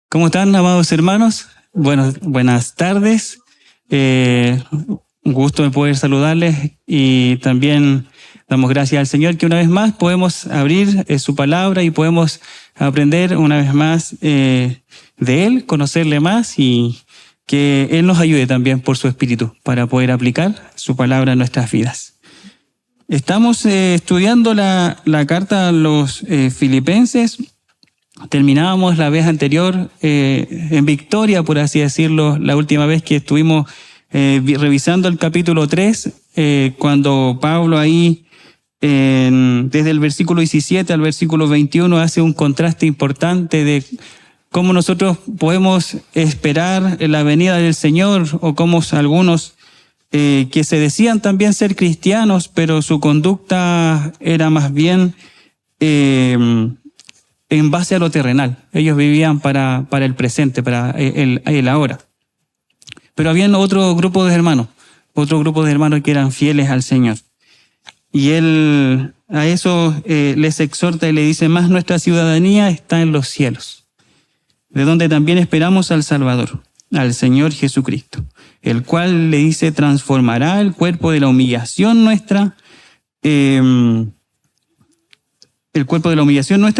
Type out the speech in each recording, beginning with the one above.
¿Cómo están, amados hermanos? Buenas tardes. Un gusto de poder saludarles y también damos gracias al Señor que una vez más podemos abrir su palabra y podemos aprender una vez más de Él, conocerle más y que Él nos ayude también por su Espíritu para poder aplicar su palabra en nuestras vidas. Estamos estudiando la carta a los Filipenses. Terminábamos la vez anterior en victoria, por así decirlo, la última vez que estuvimos revisando el capítulo 3, cuando Pablo ahí, desde el versículo 17 al versículo 21, hace un contraste importante de cómo nosotros podemos esperar la venida del Señor, o cómo algunos que se decían también ser cristianos, pero su conducta era más bien en base a lo terrenal. Ellos vivían para el presente, para el ahora. Pero había otro grupo de hermanos que eran fieles al Señor. Y Él a eso les exhorta y le dice: más nuestra ciudadanía está en los cielos, de donde también esperamos al Salvador, al Señor Jesucristo, el cual, le dice, transformará el cuerpo de la humillación nuestra,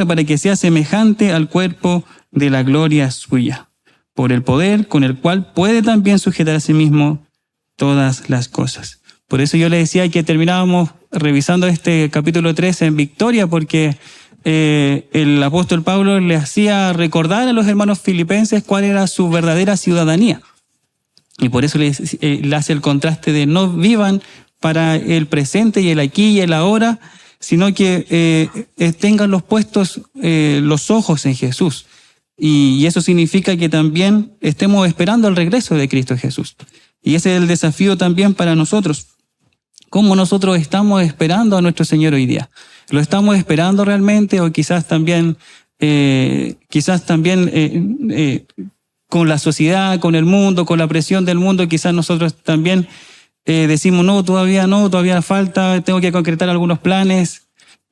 para que sea semejante al cuerpo de la gloria suya, por el poder con el cual puede también sujetar a sí mismo todas las cosas. Por eso yo le decía que terminábamos revisando este capítulo 3 en victoria, porque el apóstol Pablo le hacía recordar a los hermanos filipenses cuál era su verdadera ciudadanía. Y por eso le hace el contraste de no vivan para el presente y el aquí y el ahora, sino que tengan los ojos en Jesús. Y eso significa que también estemos esperando el regreso de Cristo Jesús. Y ese es el desafío también para nosotros. ¿Cómo nosotros estamos esperando a nuestro Señor hoy día? ¿Lo estamos esperando realmente? O quizás también con la sociedad, con el mundo, con la presión del mundo, quizás nosotros también decimos: no, todavía falta, tengo que concretar algunos planes.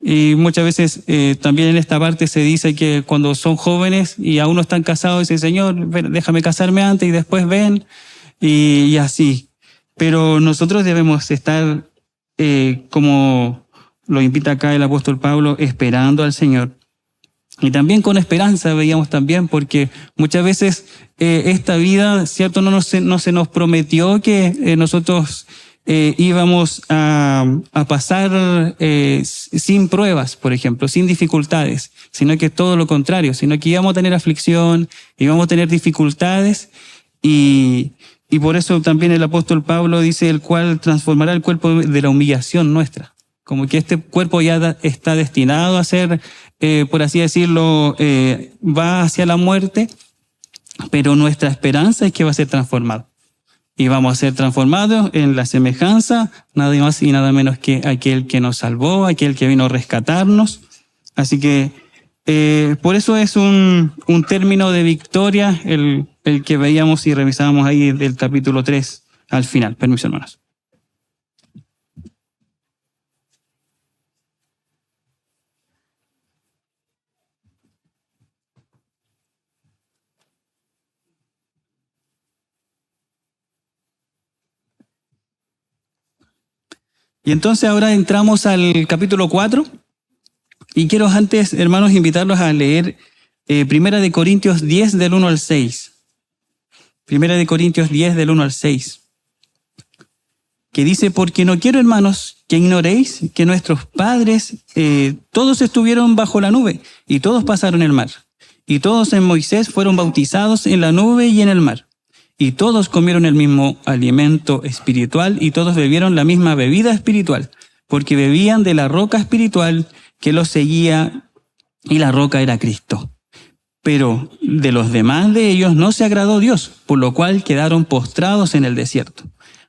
Y muchas veces también en esta parte se dice que cuando son jóvenes y aún no están casados, dicen: Señor, déjame casarme antes y después ven, y así. Pero nosotros debemos estar, como lo invita acá el apóstol Pablo, esperando al Señor. Y también con esperanza, veíamos también, porque muchas veces esta vida, ¿cierto?, no se nos prometió que nosotros íbamos a pasar sin pruebas, por ejemplo, sin dificultades, sino que todo lo contrario, sino que íbamos a tener aflicción, íbamos a tener dificultades, y por eso también el apóstol Pablo dice: el cual transformará el cuerpo de la humillación nuestra. Como que este cuerpo ya está destinado a ser, por así decirlo, va hacia la muerte, pero nuestra esperanza es que va a ser transformado. Y vamos a ser transformados en la semejanza, nada más y nada menos que aquel que nos salvó, aquel que vino a rescatarnos. Así que por eso es un término de victoria el que veíamos y revisábamos ahí del capítulo 3 al final. Permiso, hermanos. Y entonces ahora entramos al capítulo 4, y quiero antes, hermanos, invitarlos a leer Primera de Corintios 10 del 1 al 6. Primera de Corintios 10 del 1 al 6. Que dice: porque no quiero, hermanos, que ignoréis que nuestros padres todos estuvieron bajo la nube, y todos pasaron el mar. Y todos en Moisés fueron bautizados en la nube y en el mar. Y todos comieron el mismo alimento espiritual, y todos bebieron la misma bebida espiritual, porque bebían de la roca espiritual que los seguía, y la roca era Cristo. Pero de los demás de ellos no se agradó Dios, por lo cual quedaron postrados en el desierto.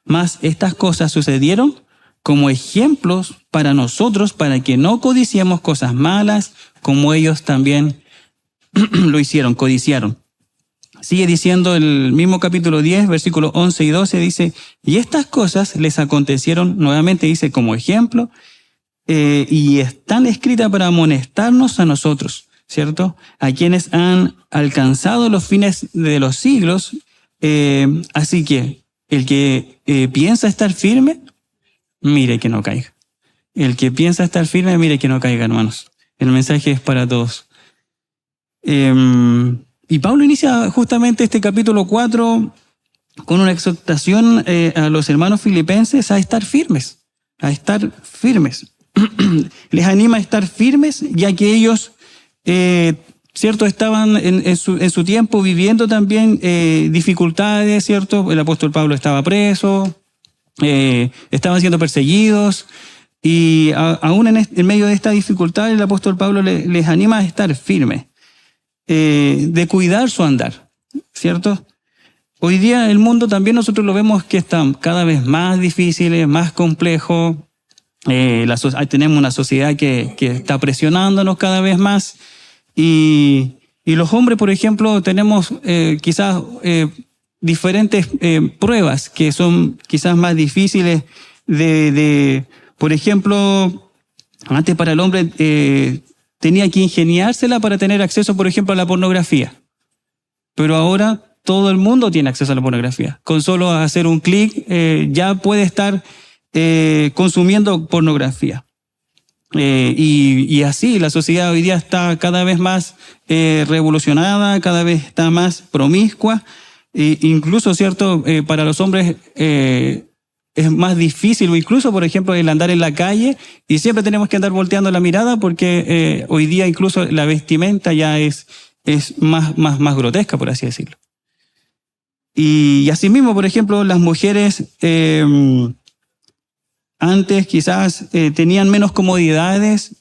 Mas estas cosas sucedieron como ejemplos para nosotros, para que no codiciemos cosas malas, como ellos también lo hicieron, codiciaron. Sigue diciendo el mismo capítulo 10, versículos 11 y 12, dice: y estas cosas les acontecieron, nuevamente dice, como ejemplo, y están escritas para amonestarnos a nosotros, ¿cierto? A quienes han alcanzado los fines de los siglos. Así que el que piensa estar firme, mire que no caiga. El que piensa estar firme, mire que no caiga, hermanos. El mensaje es para todos. Y Pablo inicia justamente este capítulo 4 con una exhortación a los hermanos filipenses a estar firmes, a estar firmes. Les anima a estar firmes, ya que ellos, cierto, estaban en su tiempo viviendo también dificultades, cierto. El apóstol Pablo estaba preso, estaban siendo perseguidos, y aún en medio de esta dificultad el apóstol Pablo les anima a estar firmes, de cuidar su andar, ¿cierto? Hoy día el mundo también nosotros lo vemos que está cada vez más difícil, más complejo. Tenemos una sociedad que está presionándonos cada vez más, y los hombres, por ejemplo, tenemos quizás diferentes pruebas que son quizás más difíciles por ejemplo, antes para el hombre tenía que ingeniársela para tener acceso, por ejemplo, a la pornografía, pero ahora todo el mundo tiene acceso a la pornografía. Con solo hacer un clic ya puede estar consumiendo pornografía. Y así la sociedad hoy día está cada vez más revolucionada, cada vez está más promiscua. Incluso, ¿cierto? Para los hombres es más difícil, o incluso, por ejemplo, el andar en la calle, y siempre tenemos que andar volteando la mirada porque hoy día incluso la vestimenta ya es más grotesca, por así decirlo. Y asimismo, por ejemplo, las mujeres antes quizás tenían menos comodidades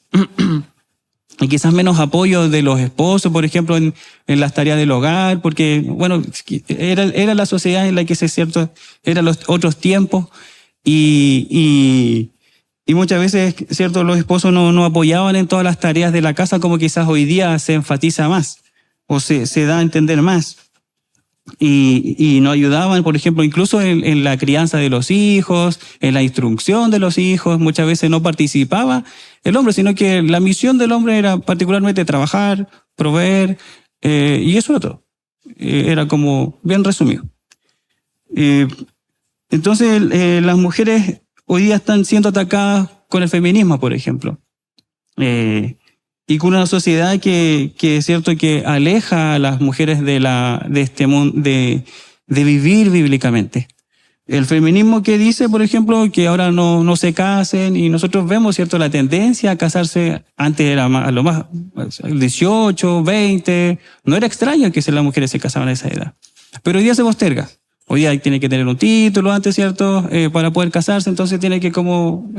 y quizás menos apoyo de los esposos, por ejemplo, en las tareas del hogar, porque, bueno, era la sociedad en la que cierto, eran los otros tiempos, y muchas veces, cierto, los esposos no apoyaban en todas las tareas de la casa como quizás hoy día se enfatiza más, o se da a entender más. Y no ayudaban, por ejemplo, incluso en la crianza de los hijos, en la instrucción de los hijos. Muchas veces no participaba el hombre, sino que la misión del hombre era particularmente trabajar, proveer, y eso era todo. Era como bien resumido. Entonces, las mujeres hoy día están siendo atacadas con el feminismo, por ejemplo. Y con una sociedad que es cierto que aleja a las mujeres de este mundo, de vivir bíblicamente. El feminismo que dice, por ejemplo, que ahora no se casen, y nosotros vemos, cierto, la tendencia a casarse. Antes era a lo más 18, 20, no era extraño que las mujeres se casaban a esa edad. Pero hoy día se posterga. Hoy día tiene que tener un título antes, cierto, para poder casarse, entonces tiene que como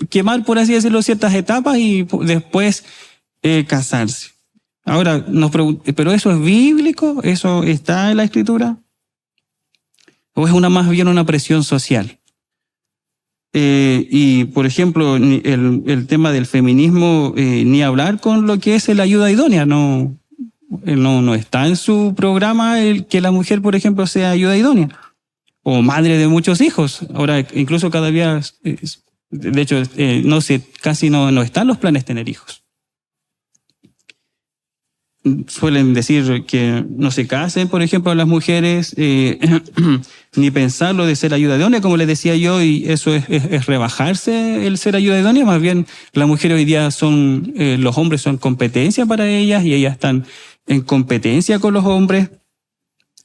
quemar, por así decirlo, ciertas etapas y después casarse. Ahora, ¿pero eso es bíblico? ¿Eso está en la Escritura? ¿O es más bien una presión social? Y, por ejemplo, el tema del feminismo, ni hablar con lo que es la ayuda idónea. No está en su programa el que la mujer, por ejemplo, sea ayuda idónea o madre de muchos hijos. Ahora, incluso cada día... De hecho, casi no están los planes tener hijos. Suelen decir que no se casen, por ejemplo, las mujeres, ni pensarlo de ser ayuda idónea, como les decía yo, y eso es rebajarse el ser ayuda idónea. Más bien, las mujeres hoy día los hombres son competencia para ellas, y ellas están en competencia con los hombres,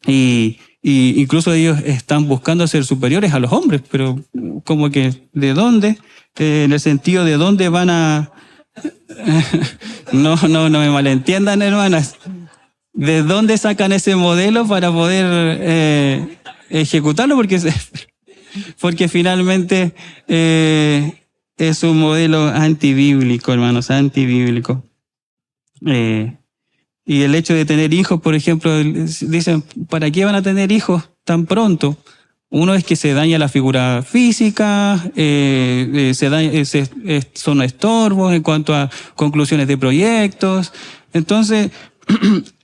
y incluso ellos están buscando ser superiores a los hombres, pero como que ¿de dónde? En el sentido de dónde van a... No me malentiendan, hermanas. ¿De dónde sacan ese modelo para poder ejecutarlo? Porque finalmente es un modelo antibíblico, hermanos, antibíblico. Y el hecho de tener hijos, por ejemplo, dicen, ¿para qué van a tener hijos tan pronto? Uno es que se daña la figura física, son estorbos en cuanto a conclusiones de proyectos. Entonces,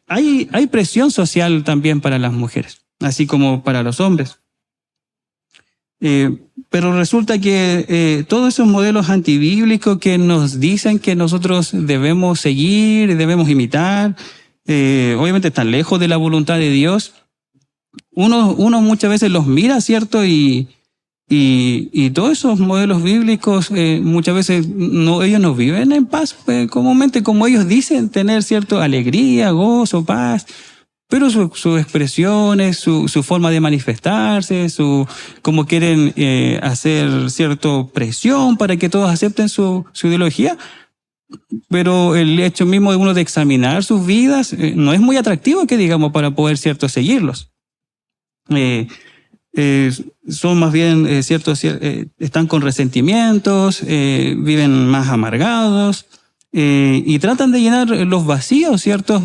hay presión social también para las mujeres, así como para los hombres. pero resulta que todos esos modelos antibíblicos que nos dicen que nosotros debemos seguir, debemos imitar, obviamente están lejos de la voluntad de Dios. Uno muchas veces los mira, ¿cierto? Y todos esos modelos bíblicos muchas veces ellos no viven en paz, comúnmente como ellos dicen, tener cierta alegría, gozo, paz. Pero sus expresiones, su forma de manifestarse, cómo quieren hacer cierta presión para que todos acepten su ideología, pero el hecho mismo de uno de examinar sus vidas no es muy atractivo, que digamos, para poder seguirlos. Son más bien están con resentimientos, viven más amargados, y tratan de llenar los vacíos, ¿cierto?,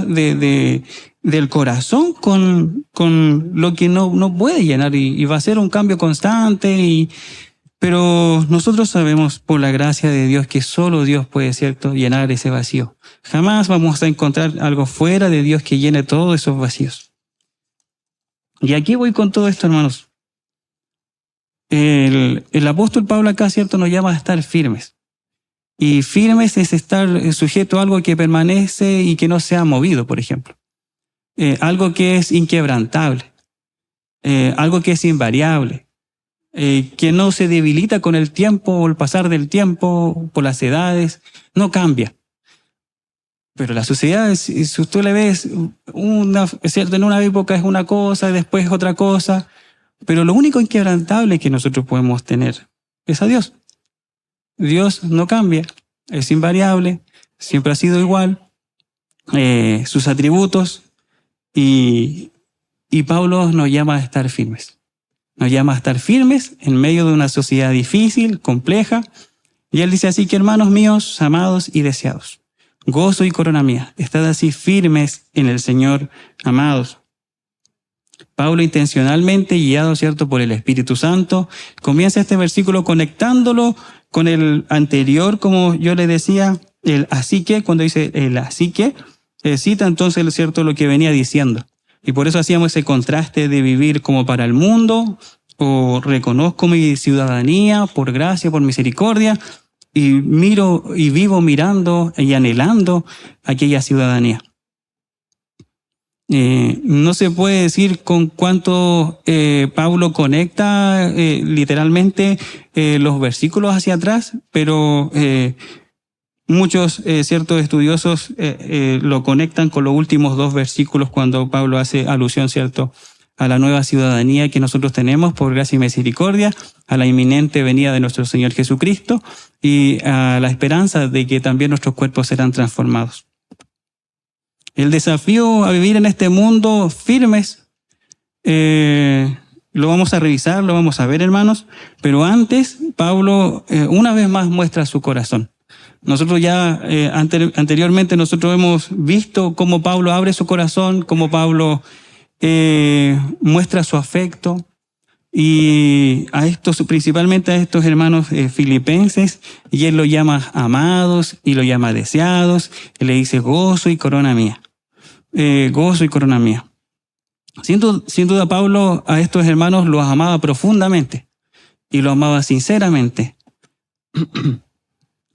del corazón con lo que no puede llenar, y va a ser un cambio constante. Pero nosotros sabemos por la gracia de Dios que solo Dios puede, ¿cierto?, llenar ese vacío. Jamás vamos a encontrar algo fuera de Dios que llene todos esos vacíos. Y aquí voy con todo esto, hermanos. El apóstol Pablo acá, ¿cierto?, nos llama a estar firmes. Y firmes es estar sujeto a algo que permanece y que no se ha movido, por ejemplo. Algo que es inquebrantable. Algo que es invariable. Que no se debilita con el tiempo o el pasar del tiempo, por las edades. No cambia. Pero la sociedad, si tú le ves, ¿cierto?, en una época es una cosa, después es otra cosa. Pero lo único inquebrantable que nosotros podemos tener es a Dios. Dios no cambia, es invariable, siempre ha sido igual, sus atributos, y Pablo nos llama a estar firmes. Nos llama a estar firmes en medio de una sociedad difícil, compleja, y él dice así: que hermanos míos, amados y deseados, gozo y corona mía, estad así firmes en el Señor, amados. Pablo, intencionalmente guiado, ¿cierto?, por el Espíritu Santo, comienza este versículo conectándolo con el anterior, como yo le decía, el así que. Cuando dice el así que, cita entonces, ¿cierto?, lo que venía diciendo. Y por eso hacíamos ese contraste de vivir como para el mundo, o reconozco mi ciudadanía por gracia, por misericordia, y miro y vivo mirando y anhelando aquella ciudadanía. No se puede decir con cuánto Pablo conecta literalmente los versículos hacia atrás, pero muchos ciertos estudiosos lo conectan con los últimos dos versículos, cuando Pablo hace alusión, ¿cierto?, a la nueva ciudadanía que nosotros tenemos por gracia y misericordia, a la inminente venida de nuestro Señor Jesucristo y a la esperanza de que también nuestros cuerpos serán transformados. El desafío a vivir en este mundo firmes, lo vamos a revisar, lo vamos a ver, hermanos, pero antes Pablo una vez más muestra su corazón. Nosotros ya anteriormente nosotros hemos visto cómo Pablo abre su corazón, cómo Pablo muestra su afecto, y principalmente a estos hermanos filipenses, y él lo llama amados y lo llama deseados. Él le dice gozo y corona mía. Gozo y corona mía. Sin duda Pablo a estos hermanos los amaba profundamente y los amaba sinceramente.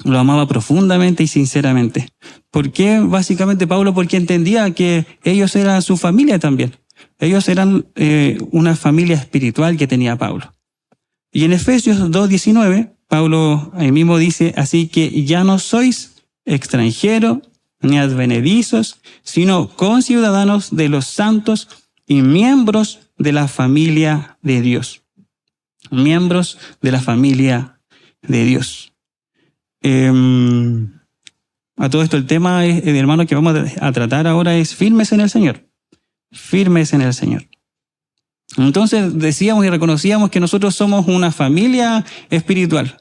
Lo amaba profundamente y sinceramente. ¿Por qué? Básicamente Pablo porque entendía que ellos eran su familia también. Ellos eran una familia espiritual que tenía Pablo. Y en Efesios 2:19, Pablo ahí mismo dice: así que ya no sois extranjeros ni advenedizos, sino conciudadanos de los santos y miembros de la familia de Dios. Miembros de la familia de Dios. A todo esto, el tema, hermano, que vamos a tratar ahora es firmes en el Señor. Firmes en el Señor. Entonces decíamos y reconocíamos que nosotros somos una familia espiritual.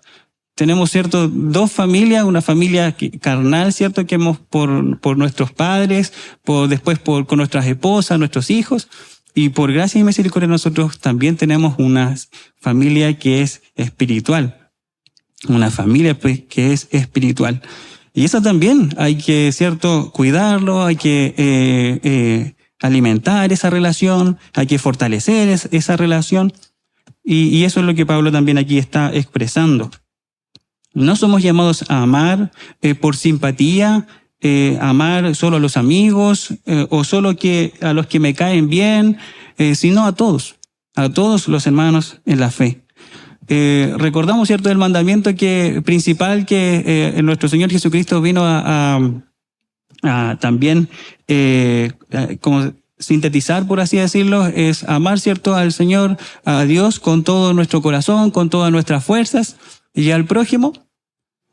Tenemos, ¿cierto?, dos familias, una familia carnal, ¿cierto?, que hemos por nuestros padres, después con nuestras esposas, nuestros hijos, y por gracia y misericordia nosotros también tenemos una familia que es espiritual. Una familia que es espiritual. Y eso también hay que, ¿cierto?, cuidarlo, hay que alimentar esa relación, hay que fortalecer esa relación. Y eso es lo que Pablo también aquí está expresando. No somos llamados a amar por simpatía, amar solo a los amigos o solo a los que me caen bien, sino a todos los hermanos en la fe. Recordamos, ¿cierto?, el mandamiento principal que nuestro Señor Jesucristo vino a también como sintetizar, por así decirlo, es amar, ¿cierto?, al Señor, a Dios con todo nuestro corazón, con todas nuestras fuerzas, y al prójimo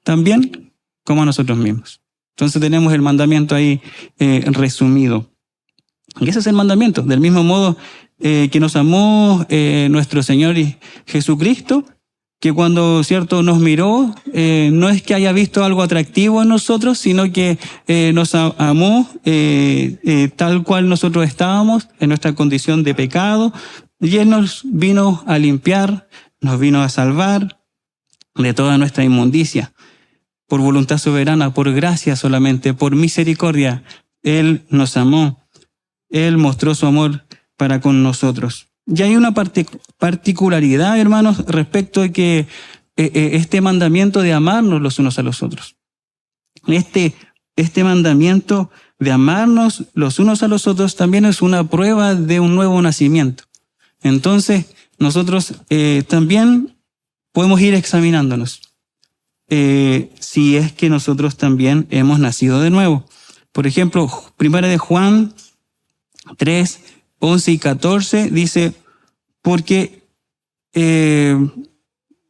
también como a nosotros mismos. Entonces tenemos el mandamiento ahí resumido. Y ese es el mandamiento. Del mismo modo que nos amó nuestro Señor Jesucristo, que cuando, cierto, nos miró, no es que haya visto algo atractivo en nosotros, sino que nos amó tal cual nosotros estábamos, en nuestra condición de pecado, y Él nos vino a limpiar, nos vino a salvar de toda nuestra inmundicia. Por voluntad soberana, por gracia solamente, por misericordia, Él nos amó. Él mostró su amor para con nosotros. Y hay una particularidad, hermanos, respecto de que este mandamiento de amarnos los unos a los otros. Este mandamiento de amarnos los unos a los otros también es una prueba de un nuevo nacimiento. Entonces, nosotros también podemos ir examinándonos. Si es que nosotros también hemos nacido de nuevo. Por ejemplo, 1 de Juan 3, 11 y 14 dice, porque 1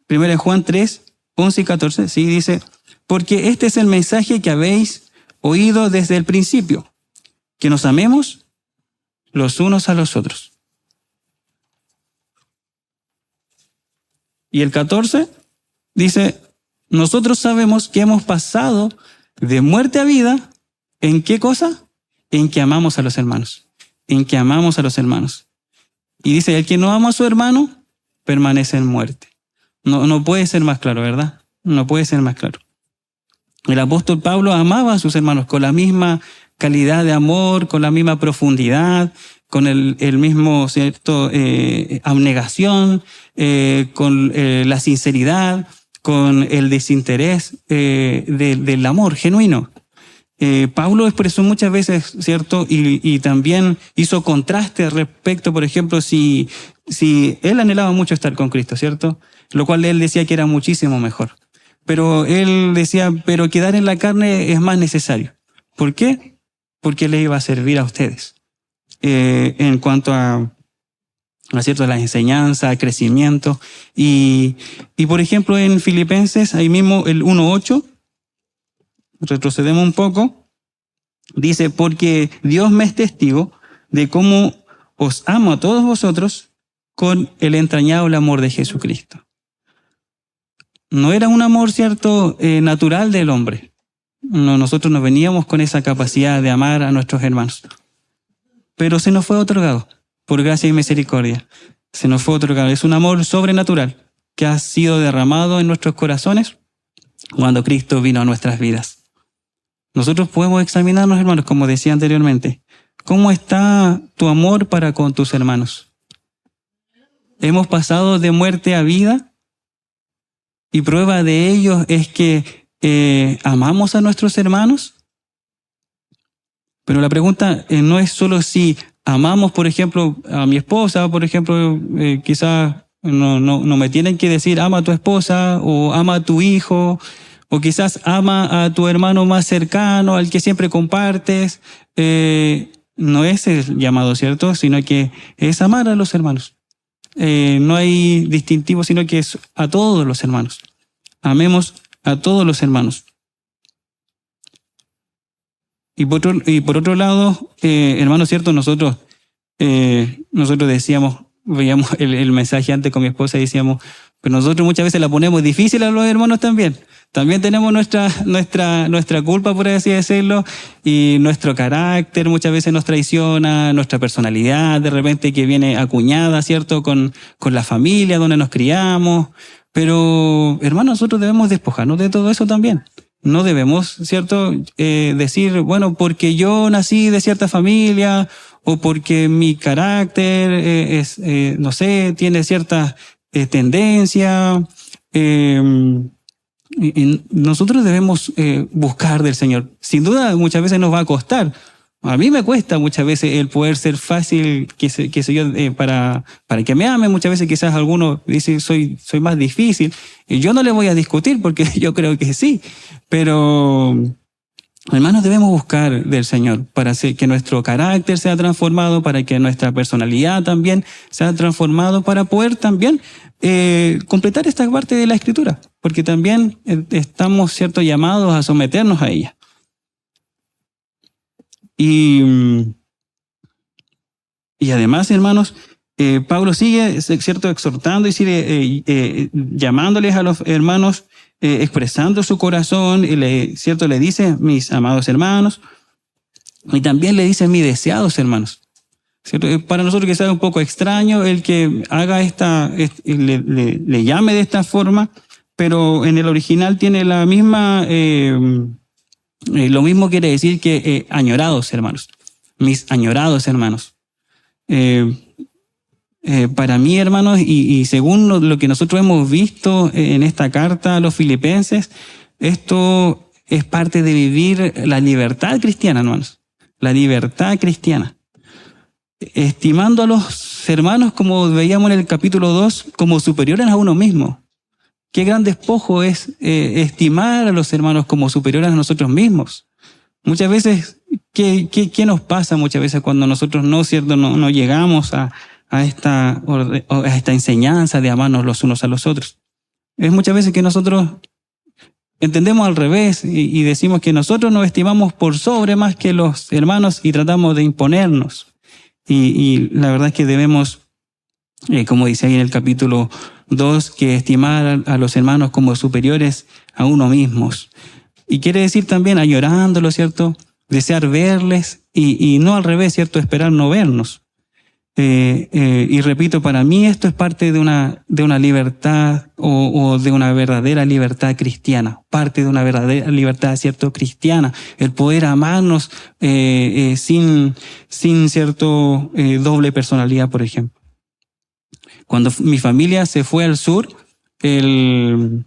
de Juan 3, 11 y 14, sí, dice, porque este es el mensaje que habéis oído desde el principio, que nos amemos los unos a los otros. Y el 14 dice, nosotros sabemos que hemos pasado de muerte a vida, ¿en qué cosa? En que amamos a los hermanos. En que amamos a los hermanos. Y dice, el que no ama a su hermano, permanece en muerte. No puede ser más claro, ¿verdad? No puede ser más claro. El apóstol Pablo amaba a sus hermanos con la misma calidad de amor, con la misma profundidad, con el mismo, ¿cierto?, abnegación, con la sinceridad, con el desinterés del amor genuino. Pablo expresó muchas veces, ¿cierto?, y también hizo contraste respecto, por ejemplo, si él anhelaba mucho estar con Cristo, ¿cierto?, lo cual él decía que era muchísimo mejor. Pero él decía, pero quedar en la carne es más necesario. ¿Por qué? Porque le iba a servir a ustedes. En cuanto a ¿cierto?, la enseñanza, crecimiento. Y por ejemplo, en Filipenses, ahí mismo el 1:8, retrocedemos un poco, dice, porque Dios me es testigo de cómo os amo a todos vosotros con el entrañable amor de Jesucristo. No era un amor, ¿cierto?, natural del hombre. No, nosotros no veníamos con esa capacidad de amar a nuestros hermanos. Pero se nos fue otorgado, por gracia y misericordia. Se nos fue otorgado. Es un amor sobrenatural que ha sido derramado en nuestros corazones cuando Cristo vino a nuestras vidas. Nosotros podemos examinarnos, hermanos, como decía anteriormente. ¿Cómo está tu amor para con tus hermanos? ¿Hemos pasado de muerte a vida? Y prueba de ello es que amamos a nuestros hermanos. Pero la pregunta no es solo si amamos, por ejemplo, a mi esposa, por ejemplo, quizás no me tienen que decir ama a tu esposa o ama a tu hijo, o quizás ama a tu hermano más cercano, al que siempre compartes. No es el llamado, ¿cierto?, sino que es amar a los hermanos. No hay distintivo, sino que es a todos los hermanos. Amemos a todos los hermanos. Y por otro lado, hermanos, ¿cierto? Nosotros decíamos, veíamos el mensaje antes con mi esposa y decíamos, pero nosotros muchas veces la ponemos difícil a los hermanos también. También tenemos nuestra culpa, por así decirlo, y nuestro carácter muchas veces nos traiciona, nuestra personalidad de repente que viene acuñada, ¿cierto?, con la familia donde nos criamos. Pero, hermanos, nosotros debemos despojarnos de todo eso también. No debemos, ¿cierto?, decir, bueno, porque yo nací de cierta familia o porque mi carácter no sé, tiene ciertas tendencia. Y nosotros debemos buscar del Señor. Sin duda, muchas veces nos va a costar. A mí me cuesta muchas veces el poder ser fácil, qué sé yo, para que me amen. Muchas veces quizás algunos dicen soy más difícil. Y yo no le voy a discutir porque yo creo que sí. Pero, hermanos, debemos buscar del Señor para que nuestro carácter sea transformado, para que nuestra personalidad también sea transformado, para poder también completar esta parte de la Escritura. Porque también estamos, ¿cierto?, llamados a someternos a ella. Y además, hermanos, Pablo sigue, ¿cierto?, exhortando y sigue llamándoles a los hermanos, expresando su corazón, y ¿cierto?, le dice, mis amados hermanos, y también le dice, mis deseados hermanos. ¿Cierto? Para nosotros quizás es un poco extraño el que haga le llame de esta forma, pero en el original tiene la misma... lo mismo quiere decir que añorados hermanos, mis añorados hermanos. Para mí, hermanos, y según lo que nosotros hemos visto en esta carta a los filipenses, esto es parte de vivir la libertad cristiana, hermanos. La libertad cristiana. Estimando a los hermanos, como veíamos en el capítulo 2, como superiores a uno mismo. Qué gran despojo es estimar a los hermanos como superiores a nosotros mismos. Muchas veces, ¿qué nos pasa muchas veces cuando nosotros no llegamos a esta enseñanza de amarnos los unos a los otros? Es muchas veces que nosotros entendemos al revés y decimos que nosotros nos estimamos por sobre más que los hermanos y tratamos de imponernos. Y la verdad es que debemos, como dice ahí en el capítulo 2, que estimar a los hermanos como superiores a uno mismos. Y quiere decir también añorándolos, ¿cierto? Desear verles y no al revés, ¿cierto? Esperar no vernos. Y repito, para mí esto es parte de una libertad o de una verdadera libertad cristiana. Parte de una verdadera libertad, ¿cierto? Cristiana. El poder amarnos sin cierto doble personalidad, por ejemplo. Cuando mi familia se fue al sur, yo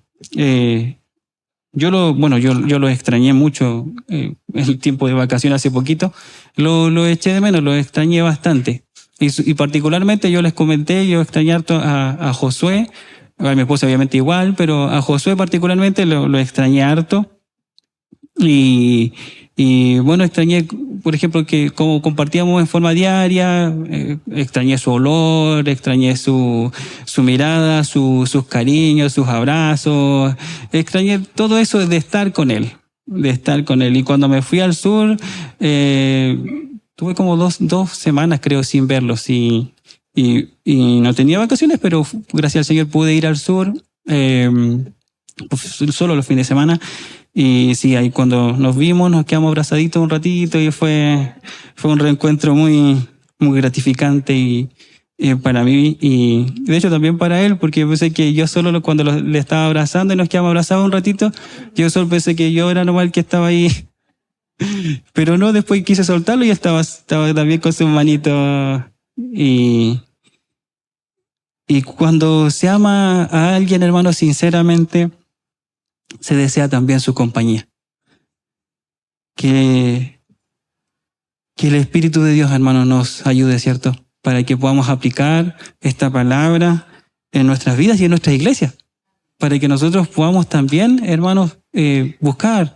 lo extrañé mucho el tiempo de vacaciones hace poquito. Lo eché de menos, lo extrañé bastante. Y particularmente yo les comenté, yo extrañé harto a Josué, a mi esposa obviamente igual, pero a Josué particularmente lo extrañé harto. Y bueno, extrañé, por ejemplo, que como compartíamos en forma diaria, extrañé su olor, extrañé su mirada, sus cariños, sus abrazos, extrañé todo eso de estar con él. Y cuando me fui al sur, tuve como dos semanas, creo, sin verlos y no tenía vacaciones, pero gracias al Señor pude ir al sur, solo los fines de semana. Y sí, ahí cuando nos vimos, nos quedamos abrazaditos un ratito y fue un reencuentro muy, muy gratificante para mí y de hecho también para él, porque yo pensé que yo solo cuando le estaba abrazando y nos quedamos abrazados un ratito, yo solo pensé que yo era nomás el que estaba ahí. Pero no, después quise soltarlo y estaba también con su manito. Y cuando se ama a alguien, hermano, sinceramente, se desea también su compañía. Que el Espíritu de Dios, hermano, nos ayude, ¿cierto? Para que podamos aplicar esta palabra en nuestras vidas y en nuestra iglesia. Para que nosotros podamos también, hermanos, buscar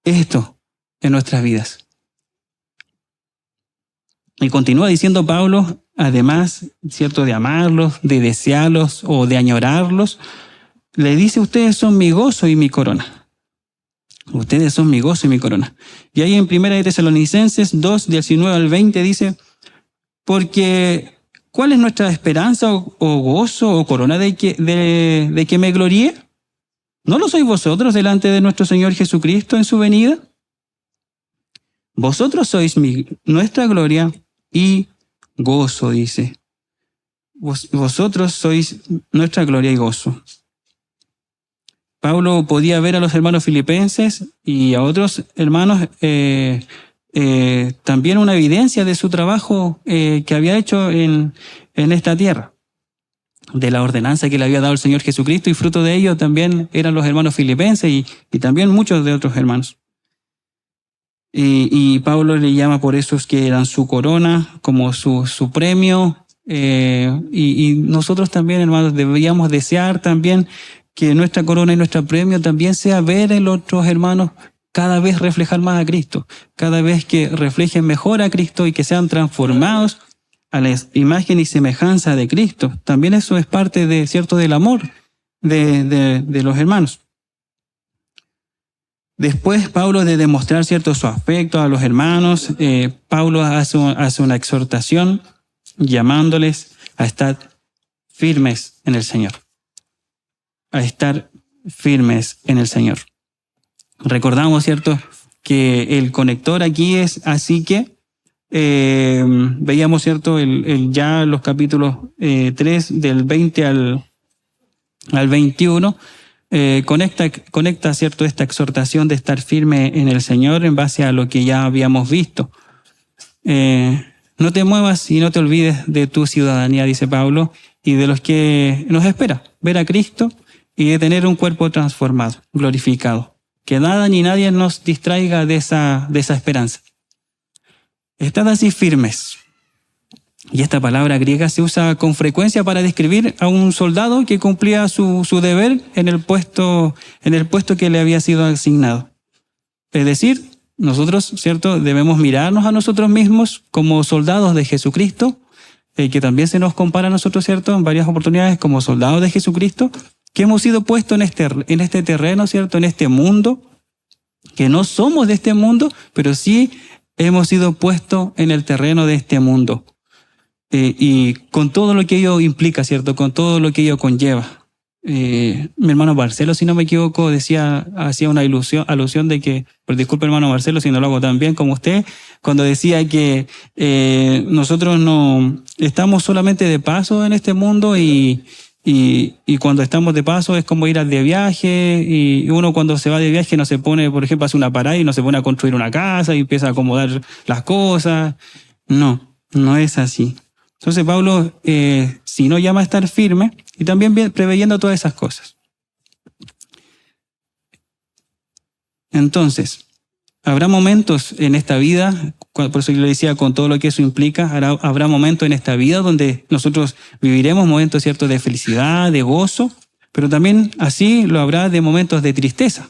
esto en nuestras vidas. Y continúa diciendo Pablo, además, ¿cierto?, de amarlos, de desearlos o de añorarlos, le dice, ustedes son mi gozo y mi corona. Ustedes son mi gozo y mi corona. Y ahí en 1 de Tesalonicenses 2, 19 al 20 dice, porque ¿cuál es nuestra esperanza o gozo o corona de que me gloríe? ¿No lo sois vosotros delante de nuestro Señor Jesucristo en su venida? Vosotros sois nuestra gloria y gozo, dice. Vosotros sois nuestra gloria y gozo. Pablo podía ver a los hermanos filipenses y a otros hermanos también una evidencia de su trabajo que había hecho en esta tierra. de la ordenanza que le había dado el Señor Jesucristo, y fruto de ello también eran los hermanos filipenses y también muchos de otros hermanos. Y Pablo le llama por esos que eran su corona, como su premio, y nosotros también, hermanos, deberíamos desear también que nuestra corona y nuestro premio también sea ver en los otros hermanos cada vez reflejar más a Cristo, cada vez que reflejen mejor a Cristo y que sean transformados a la imagen y semejanza de Cristo. También eso es parte de, cierto, del amor de los hermanos. Después, Pablo, de demostrar, cierto, su afecto a los hermanos, Pablo hace una exhortación llamándoles a estar firmes en el Señor. A estar firmes en el Señor. Recordamos, cierto, que el conector aquí es así que, veíamos, cierto, ya los capítulos 3 del 20 al 21, conecta, cierto, esta exhortación de estar firme en el Señor en base a lo que ya habíamos visto. No te muevas y no te olvides de tu ciudadanía, dice Pablo, y de los que nos espera, ver a Cristo y de tener un cuerpo transformado, glorificado. Que nada ni nadie nos distraiga de esa esperanza. Estad así firmes. Y esta palabra griega se usa con frecuencia para describir a un soldado que cumplía su deber en el puesto que le había sido asignado. Es decir, nosotros, cierto, debemos mirarnos a nosotros mismos como soldados de Jesucristo, que también se nos compara a nosotros, cierto, en varias oportunidades como soldados de Jesucristo, que hemos sido puestos en este terreno, cierto, en este mundo, que no somos de este mundo, pero sí hemos sido puestos en el terreno de este mundo. Y con todo lo que ello implica, ¿cierto? Con todo lo que ello conlleva. Mi hermano Marcelo, si no me equivoco, hacía una alusión de que, pero disculpe hermano Marcelo si no lo hago tan bien como usted, cuando decía que nosotros no estamos solamente de paso en este mundo y cuando estamos de paso es como ir de viaje, y uno cuando se va de viaje no se pone, por ejemplo, hace una parada y no se pone a construir una casa y empieza a acomodar las cosas. No es así. Entonces Pablo, si no llama a estar firme, y también preveyendo todas esas cosas. Entonces, habrá momentos en esta vida, por eso yo le decía, con todo lo que eso implica, habrá momentos en esta vida donde nosotros viviremos momentos, ¿cierto?, de felicidad, de gozo, pero también así lo habrá de momentos de tristeza.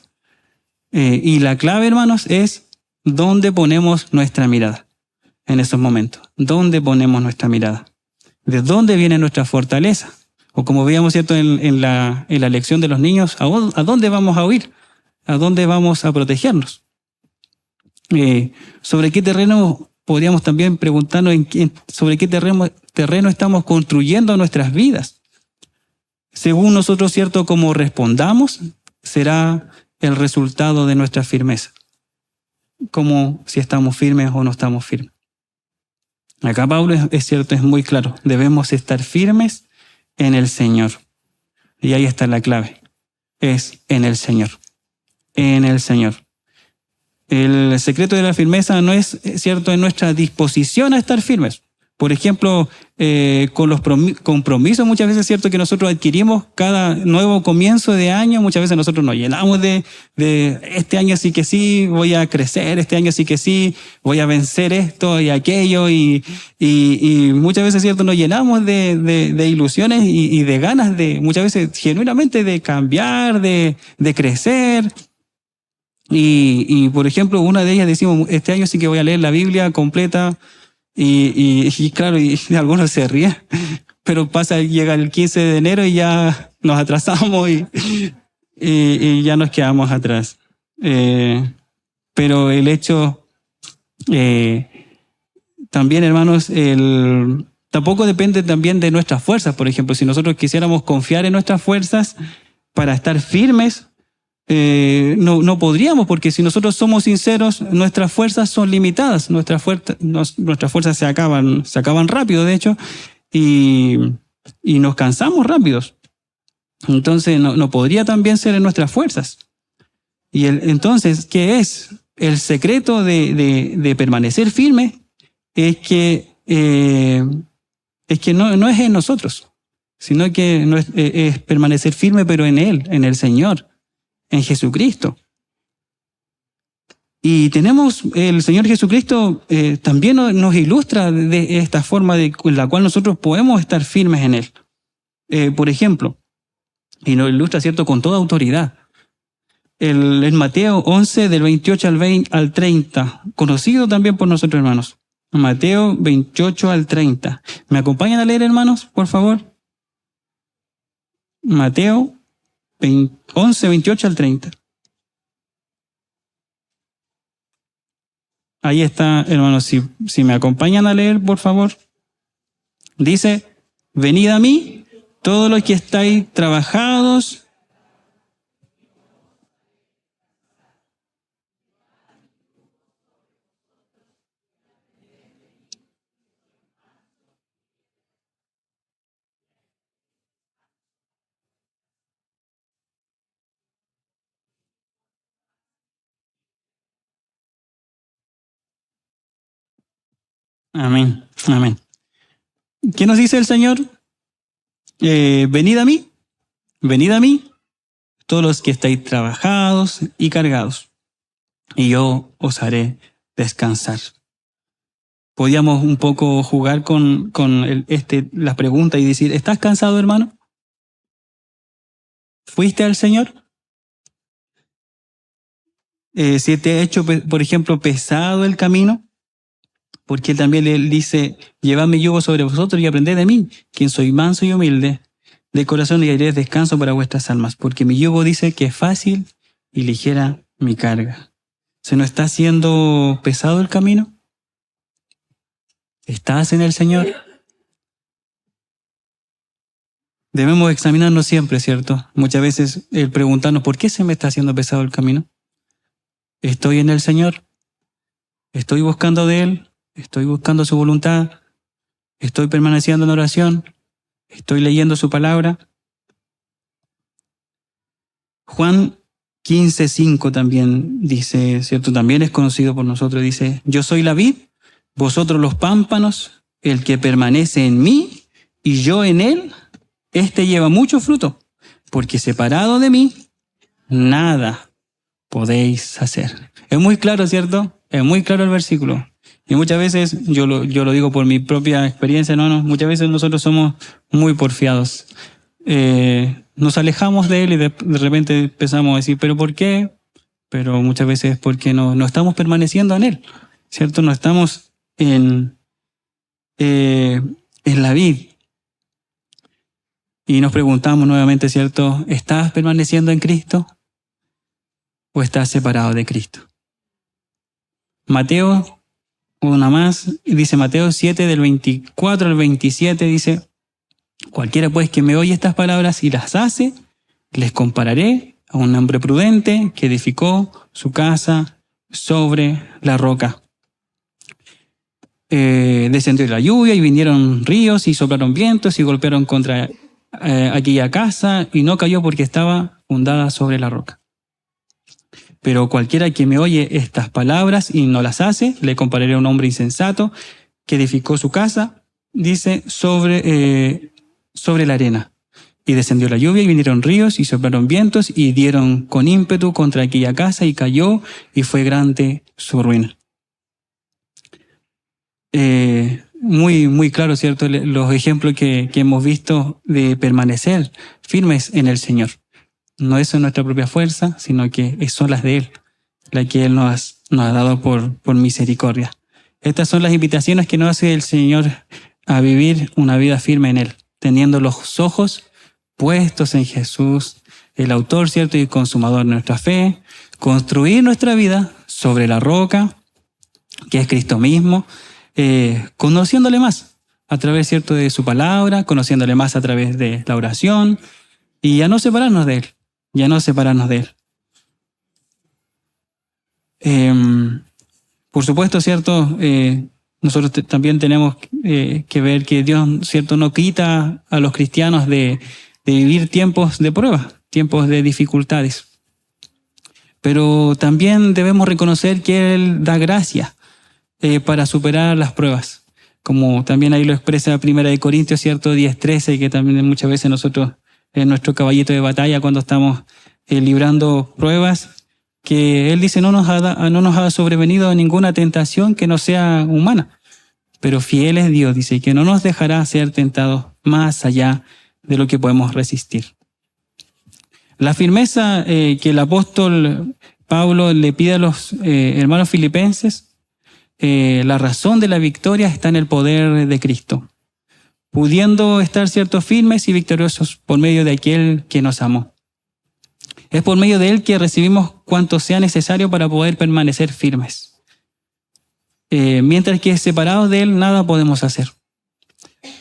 Y la clave, hermanos, es dónde ponemos nuestra mirada en esos momentos. ¿Dónde ponemos nuestra mirada? ¿De dónde viene nuestra fortaleza? O como veíamos, ¿cierto?, en la lección de los niños, ¿a dónde vamos a huir? ¿A dónde vamos a protegernos? ¿Sobre qué terreno podríamos también preguntarnos sobre qué terreno estamos construyendo nuestras vidas? Según nosotros, ¿cierto?, como respondamos, será el resultado de nuestra firmeza. Como si estamos firmes o no estamos firmes. Acá Pablo es cierto, es muy claro. Debemos estar firmes en el Señor. Y ahí está la clave. Es en el Señor. En el Señor. El secreto de la firmeza no es, cierto, en nuestra disposición a estar firmes. Por ejemplo, con los compromisos, muchas veces es cierto que nosotros adquirimos cada nuevo comienzo de año, muchas veces nosotros nos llenamos de este año sí que sí, voy a crecer, este año sí que sí, voy a vencer esto y aquello, y muchas veces es cierto, nos llenamos de ilusiones y de ganas muchas veces genuinamente de cambiar, de crecer. Y por ejemplo, una de ellas decimos, este año sí que voy a leer la Biblia completa. Y claro, y algunos se ríen, pero llega el 15 de enero y ya nos atrasamos y ya nos quedamos atrás. Pero el hecho, también, hermanos, tampoco depende también de nuestras fuerzas. Por ejemplo, si nosotros quisiéramos confiar en nuestras fuerzas para estar firmes, no podríamos, porque si nosotros somos sinceros, nuestras fuerzas son limitadas, nuestras fuerzas se acaban rápido, de hecho, y nos cansamos rápidos. Entonces no podría también ser en nuestras fuerzas. Y entonces, ¿qué es? El secreto de permanecer firme es que no es en nosotros, sino que no es permanecer firme, pero en Él, en el Señor, en Jesucristo. Y tenemos, el Señor Jesucristo también nos ilustra de esta forma en la cual nosotros podemos estar firmes en Él. Por ejemplo, y nos ilustra, ¿cierto?, con toda autoridad. En Mateo 11, del 28 al 30, conocido también por nosotros, hermanos. Mateo 28 al 30. ¿Me acompañan a leer, hermanos, por favor? Mateo 11, 28 al 30. Ahí está, hermanos, si me acompañan a leer, por favor. Dice, venid a mí, todos los que estáis trabajados. Amén, amén. ¿Qué nos dice el Señor? Venid a mí, todos los que estáis trabajados y cargados, y yo os haré descansar. Podíamos un poco jugar con la pregunta y decir, ¿estás cansado, hermano? ¿Fuiste al Señor? Si te ha hecho, por ejemplo, pesado el camino, porque también Él dice, llevad mi yugo sobre vosotros y aprended de mí, quien soy manso y humilde de corazón, y haréis descanso para vuestras almas, porque mi yugo dice que es fácil y ligera mi carga. ¿Se nos está haciendo pesado el camino? ¿Estás en el Señor? Debemos examinarnos siempre, ¿cierto? Muchas veces el preguntarnos, ¿por qué se me está haciendo pesado el camino? ¿Estoy en el Señor? ¿Estoy buscando de Él? ¿Estoy buscando su voluntad? ¿Estoy permaneciendo en oración? ¿Estoy leyendo su palabra? Juan 15:5 también dice, ¿cierto? También es conocido por nosotros, dice, yo soy la vid, vosotros los pámpanos, el que permanece en mí y yo en él, este lleva mucho fruto, porque separado de mí, nada podéis hacer. Es muy claro, ¿cierto? Es muy claro el versículo. Y muchas veces, yo lo digo por mi propia experiencia, no, muchas veces nosotros somos muy porfiados. Nos alejamos de Él y de repente empezamos a decir, ¿pero por qué? Pero muchas veces es porque no estamos permaneciendo en Él, ¿cierto? No estamos en la vid. Y nos preguntamos nuevamente, ¿cierto? ¿Estás permaneciendo en Cristo o estás separado de Cristo? Mateo, una más, dice Mateo 7, del 24 al 27, dice, cualquiera pues que me oye estas palabras y las hace, les compararé a un hombre prudente que edificó su casa sobre la roca. Descendió la lluvia y vinieron ríos y soplaron vientos y golpearon contra aquella casa y no cayó porque estaba fundada sobre la roca. Pero cualquiera que me oye estas palabras y no las hace, le compararé a un hombre insensato que edificó su casa, dice, sobre la arena. Y descendió la lluvia y vinieron ríos y soplaron vientos y dieron con ímpetu contra aquella casa y cayó y fue grande su ruina. Muy, muy claro, ¿cierto? Los ejemplos que hemos visto de permanecer firmes en el Señor. No es en nuestra propia fuerza, sino que son las de Él, las que Él nos ha dado por misericordia. Estas son las invitaciones que nos hace el Señor a vivir una vida firme en Él, teniendo los ojos puestos en Jesús, el autor, ¿cierto?, y consumador de nuestra fe, construir nuestra vida sobre la roca, que es Cristo mismo, conociéndole más a través, ¿cierto?, de su palabra, conociéndole más a través de la oración, y ya no separarnos de Él. Ya no separarnos de Él. Por supuesto, ¿cierto? Nosotros también tenemos que ver que Dios, ¿cierto?, no quita a los cristianos de vivir tiempos de prueba, tiempos de dificultades. Pero también debemos reconocer que Él da gracia para superar las pruebas. como también ahí lo expresa Primera de Corintios, ¿cierto? 10:13, que también muchas veces nosotros es nuestro caballito de batalla cuando estamos librando pruebas, que él dice, no nos ha sobrevenido ninguna tentación que no sea humana, pero fiel es Dios, dice, que no nos dejará ser tentados más allá de lo que podemos resistir. La firmeza que el apóstol Pablo le pide a los hermanos filipenses, la razón de la victoria está en el poder de Cristo, pudiendo estar ciertos firmes y victoriosos por medio de aquel que nos amó. Es por medio de él que recibimos cuanto sea necesario para poder permanecer firmes. Mientras que separados de él nada podemos hacer.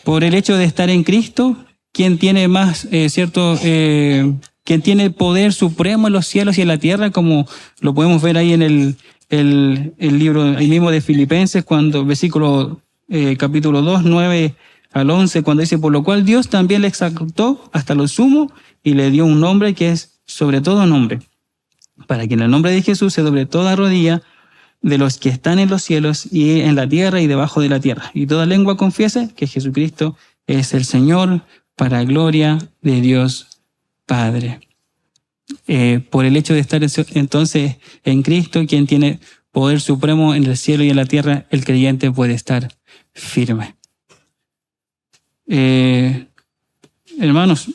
Por el hecho de estar en Cristo, quien tiene más, quien tiene poder supremo en los cielos y en la tierra, como lo podemos ver ahí en el libro ahí mismo de Filipenses, cuando versículo capítulo 2, 9 al 11, cuando dice, por lo cual Dios también le exaltó hasta lo sumo y le dio un nombre que es sobre todo nombre, para que en el nombre de Jesús se doble toda rodilla de los que están en los cielos y en la tierra y debajo de la tierra, y toda lengua confiese que Jesucristo es el Señor, para gloria de Dios Padre. Por el hecho de estar entonces en Cristo, quien tiene poder supremo en el cielo y en la tierra, el creyente puede estar firme. Hermanos,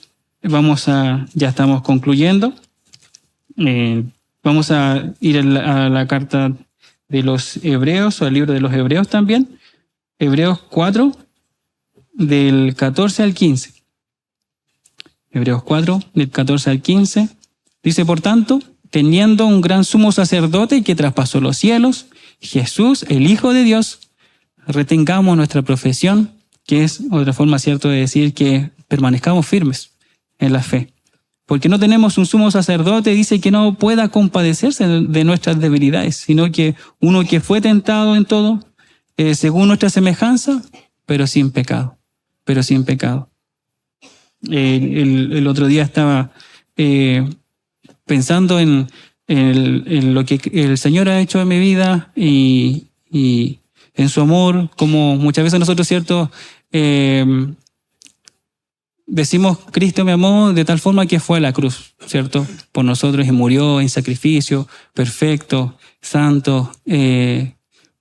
ya estamos concluyendo. Vamos a ir a la carta de los Hebreos, o al libro de los Hebreos también. Hebreos 4, del 14 al 15. Hebreos 4, del 14 al 15. Dice, por tanto, teniendo un gran sumo sacerdote que traspasó los cielos, Jesús, el Hijo de Dios, retengamos nuestra profesión, que es otra forma, ¿cierto?, de decir que permanezcamos firmes en la fe. Porque no tenemos un sumo sacerdote, dice, que no pueda compadecerse de nuestras debilidades, sino que uno que fue tentado en todo, según nuestra semejanza, pero sin pecado. El otro día estaba pensando en lo que el Señor ha hecho en mi vida y en su amor, como muchas veces nosotros, ¿cierto?, decimos, Cristo me amó de tal forma que fue a la cruz, ¿cierto?, por nosotros, y murió en sacrificio, perfecto, santo,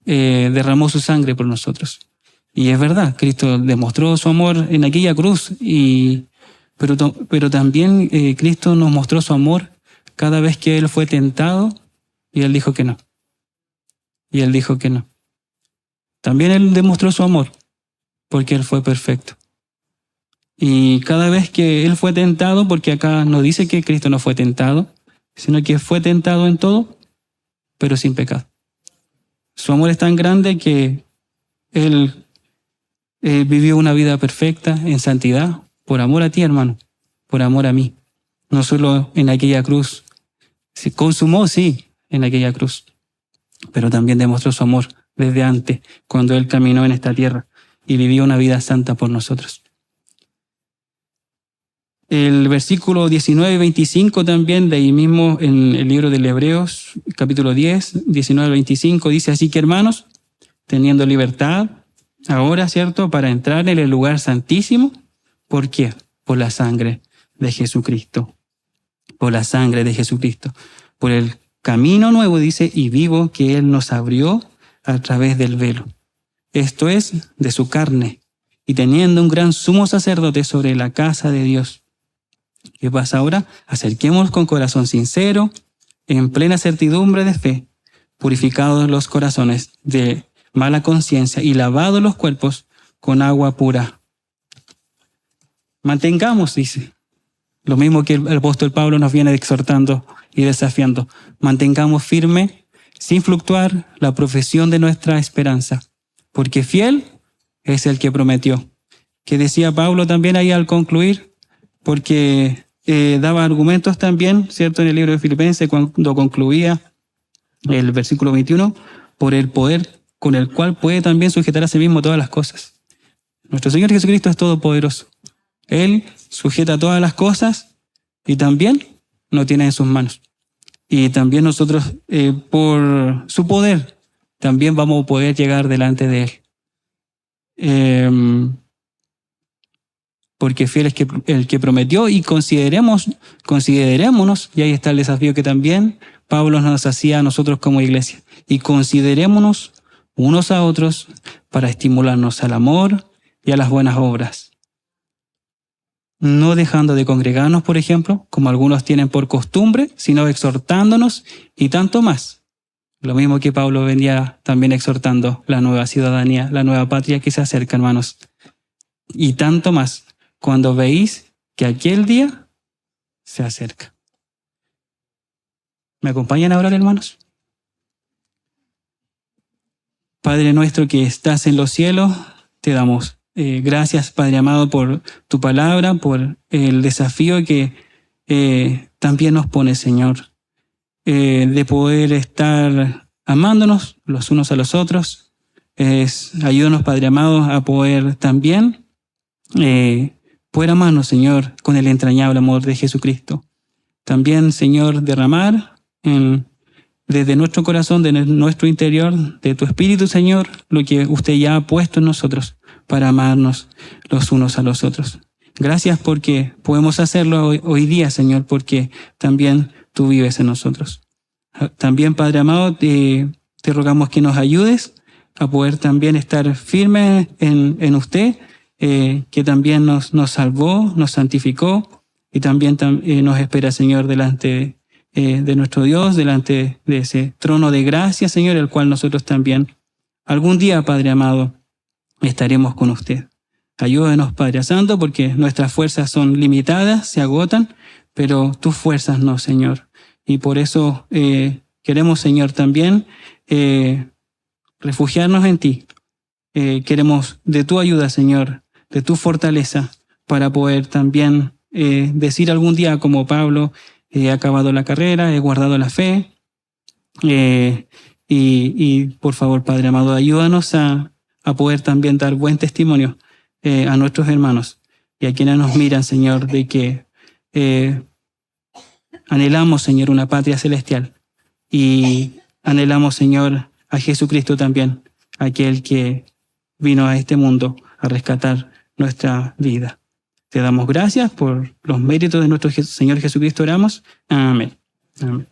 derramó su sangre por nosotros. Y es verdad, Cristo demostró su amor en aquella cruz, pero también Cristo nos mostró su amor cada vez que Él fue tentado y Él dijo que no. También Él demostró su amor porque Él fue perfecto. Y cada vez que Él fue tentado, porque acá no dice que Cristo no fue tentado, sino que fue tentado en todo, pero sin pecado. Su amor es tan grande que Él vivió una vida perfecta en santidad, por amor a ti, hermano, por amor a mí. No solo en aquella cruz. Se consumó, sí, en aquella cruz, pero también demostró su amor desde antes, cuando Él caminó en esta tierra y vivió una vida santa por nosotros. El versículo 19 y 25 también, de ahí mismo en el libro de Hebreos, capítulo 10, 19 al 25, dice, así que hermanos, teniendo libertad, ahora, ¿cierto?, para entrar en el lugar santísimo, ¿por qué? Por la sangre de Jesucristo. Por la sangre de Jesucristo. Por el camino nuevo, dice, y vivo que Él nos abrió a través del velo. Esto es, de su carne, y teniendo un gran sumo sacerdote sobre la casa de Dios. ¿Qué pasa ahora? Acerquémonos con corazón sincero, en plena certidumbre de fe, purificados los corazones de mala conciencia y lavados los cuerpos con agua pura. Mantengamos, dice, lo mismo que el apóstol Pablo nos viene exhortando y desafiando. Mantengamos firme, sin fluctuar, la profesión de nuestra esperanza, porque fiel es el que prometió. Que decía Pablo también ahí al concluir, porque daba argumentos también, ¿cierto?, en el libro de Filipenses, cuando concluía el versículo 21, por el poder con el cual puede también sujetar a sí mismo todas las cosas. Nuestro Señor Jesucristo es todopoderoso. Él sujeta todas las cosas y también nos tiene en sus manos. Y también nosotros, por su poder, también vamos a poder llegar delante de Él. porque fiel es el que prometió, y considerémonos, y ahí está el desafío que también Pablo nos hacía a nosotros como iglesia, y considerémonos unos a otros para estimularnos al amor y a las buenas obras, no dejando de congregarnos, por ejemplo, como algunos tienen por costumbre, sino exhortándonos, y tanto más. Lo mismo que Pablo venía también exhortando la nueva ciudadanía, la nueva patria que se acerca, hermanos. Y tanto más cuando veis que aquel día se acerca. ¿Me acompañan a orar, hermanos? Padre nuestro que estás en los cielos, te damos gracias, Padre amado, por tu palabra, por el desafío que también nos pone, Señor, de poder estar amándonos los unos a los otros. Ayúdanos, Padre amado, a poder también poder amarnos, Señor, con el entrañable amor de Jesucristo. También, Señor, derramar desde nuestro corazón, de nuestro interior, de tu Espíritu, Señor, lo que usted ya ha puesto en nosotros para amarnos los unos a los otros. Gracias porque podemos hacerlo hoy día, Señor, porque también tú vives en nosotros. También, Padre amado, te rogamos que nos ayudes a poder también estar firmes en usted, que también nos salvó, nos santificó, y también nos espera, Señor, delante de nuestro Dios, delante de ese trono de gracia, Señor, el cual nosotros también algún día, Padre amado, estaremos con usted. Ayúdanos, Padre Santo, porque nuestras fuerzas son limitadas, se agotan, pero tus fuerzas no, Señor. Y por eso queremos, Señor, también refugiarnos en ti. Queremos de tu ayuda, Señor, de tu fortaleza, para poder también decir algún día como Pablo: he acabado la carrera, he guardado la fe. Y por favor, Padre amado, ayúdanos a poder también dar buen testimonio a nuestros hermanos y a quienes nos miran, Señor, de que anhelamos, Señor, una patria celestial, y anhelamos, Señor, a Jesucristo también, aquel que vino a este mundo a rescatar nuestra vida. Te damos gracias por los méritos de nuestro Señor Jesucristo, oramos. Amén. Amén.